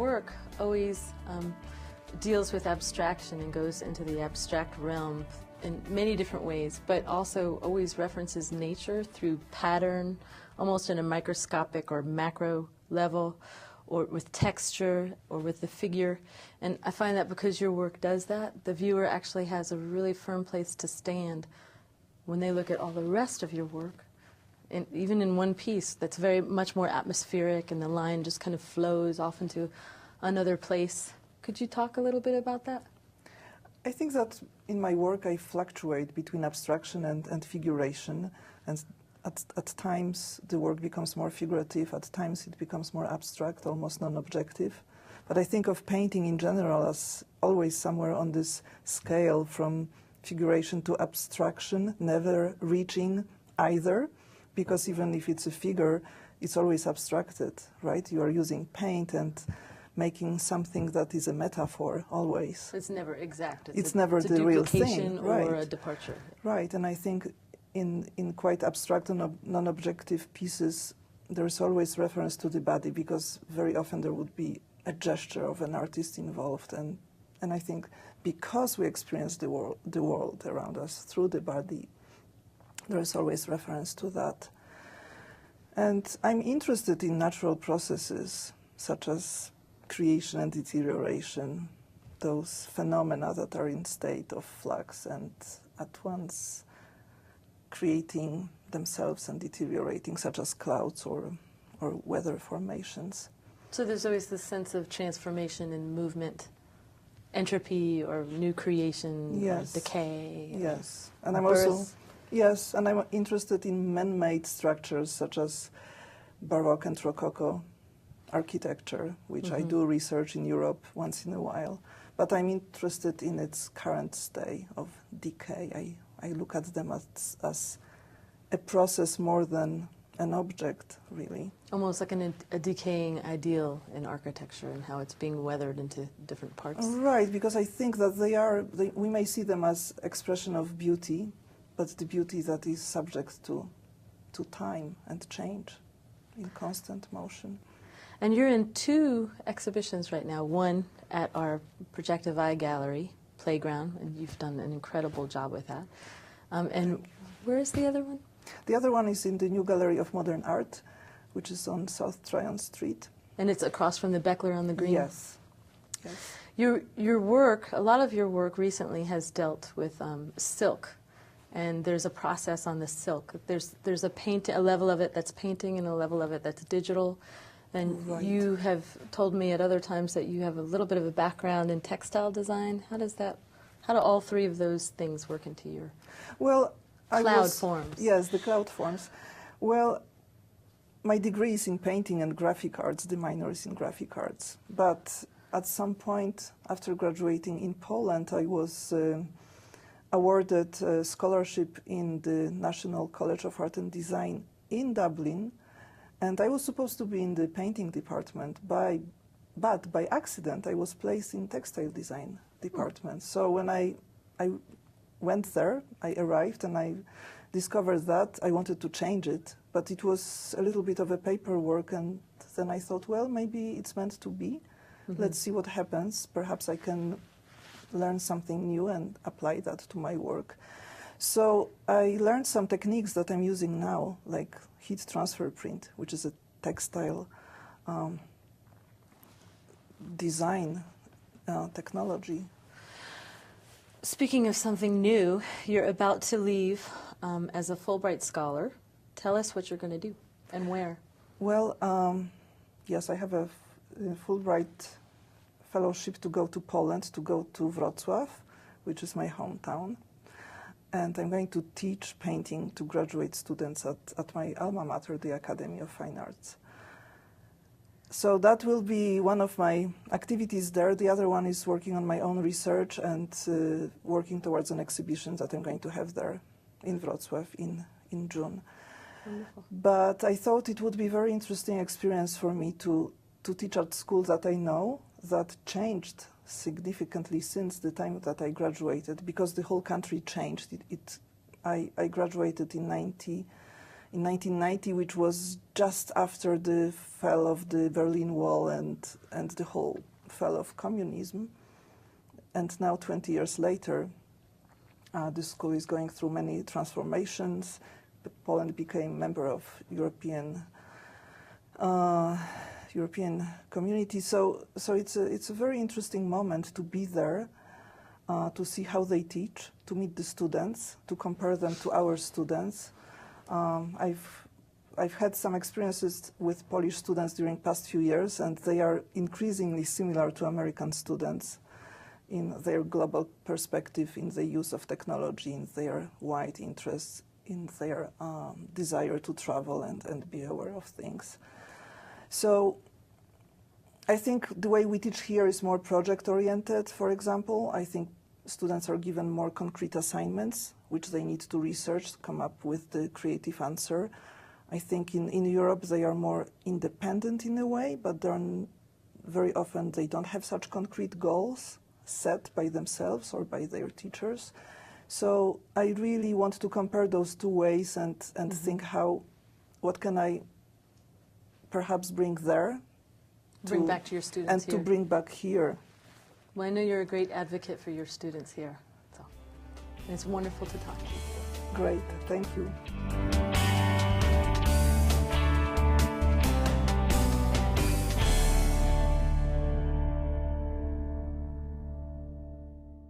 work always deals with abstraction and goes into the abstract realm in many different ways, but also always references nature through pattern, almost in a microscopic or macro level, or with texture, or with the figure. And I find that because your work does that, the viewer actually has a really firm place to stand when they look at all the rest of your work. And even in one piece that's very much more atmospheric, and the line just kind of flows off into another place. Could you talk a little bit about that? I think that in my work I fluctuate between abstraction and figuration, and at times the work becomes more figurative, at times it becomes more abstract, almost non-objective. But I think of painting in general as always somewhere on this scale from figuration to abstraction, never reaching either, because even if it's a figure, it's always abstracted, right? You are using paint and making something that is a metaphor always. It's never exact. It's never the real thing, or right? A departure. Right, and I think in quite abstract and non-objective pieces, there is always reference to the body, because very often there would be a gesture of an artist involved, and I think because we experience the world around us through the body, there is always reference to that. And I'm interested in natural processes such as creation and deterioration, those phenomena that are in state of flux and at once creating themselves and deteriorating, such as clouds or weather formations. So there's always this sense of transformation and movement, entropy or new creation, yes, or decay. Yes, and I'm interested in man-made structures such as Baroque and Rococo architecture, which I do research in Europe once in a while. But I'm interested in its current state of decay. I look at them as a process more than an object, really. Almost like a decaying ideal in architecture and how it's being weathered into different parts. Right, because I think that we may see them as expression of beauty, but the beauty that is subject to time and change, in constant motion. And you're in two exhibitions right now, one at our Projective Eye Gallery, Playground, and you've done an incredible job with that. And where is the other one? The other one is in the new Gallery of Modern Art, which is on South Tryon Street. And it's across from the Beckler on the Green? Yes. Yes. Your work, a lot of your work recently has dealt with silk. And there's a process on the silk. There's a level of it that's painting and a level of it that's digital. And right. You have told me at other times that you have a little bit of a background in textile design. How do all three of those things work into your cloud forms? Yes, the cloud forms. Well, my degree is in painting and graphic arts. The minor is in graphic arts. But at some point after graduating in Poland, I was awarded a scholarship in the National College of Art and Design in Dublin, and I was supposed to be in the painting department, but by accident I was placed in textile design department. So when I went there, I arrived and I discovered that I wanted to change it, but it was a little bit of a paperwork, and then I thought, well, maybe it's meant to be. Let's see what happens. Perhaps I can learn something new and apply that to my work. So I learned some techniques that I'm using now, like heat transfer print, which is a textile design technology. Speaking of something new, you're about to leave as a Fulbright scholar. Tell us what you're going to do and where. Well, yes, I have a Fulbright fellowship to go to Poland, to go to Wrocław, which is my hometown. And I'm going to teach painting to graduate students at my alma mater, the Academy of Fine Arts. So that will be one of my activities there. The other one is working on my own research and working towards an exhibition that I'm going to have there in Wrocław in June. Wonderful. But I thought it would be a very interesting experience for me to teach at school that I know that changed significantly since the time that I graduated, because the whole country changed. I graduated in in 1990, which was just after the fall of the Berlin Wall and the whole fall of communism. And now, 20 years later, the school is going through many transformations. Poland became a member of European community. So it's a very interesting moment to be there, to see how they teach, to meet the students, to compare them to our students. I've had some experiences with Polish students during past few years, and they are increasingly similar to American students in their global perspective, in the use of technology, in their wide interests, in their desire to travel and be aware of things. So I think the way we teach here is more project-oriented, for example. I think students are given more concrete assignments, which they need to research, to come up with the creative answer. I think in Europe they are more independent in a way, but very often they don't have such concrete goals set by themselves or by their teachers. So I really want to compare those two ways and think what can I perhaps bring there? Bring back to your students and here. to bring back here. Well, I know you're a great advocate for your students here. So, and it's wonderful to talk to you. Great, thank you.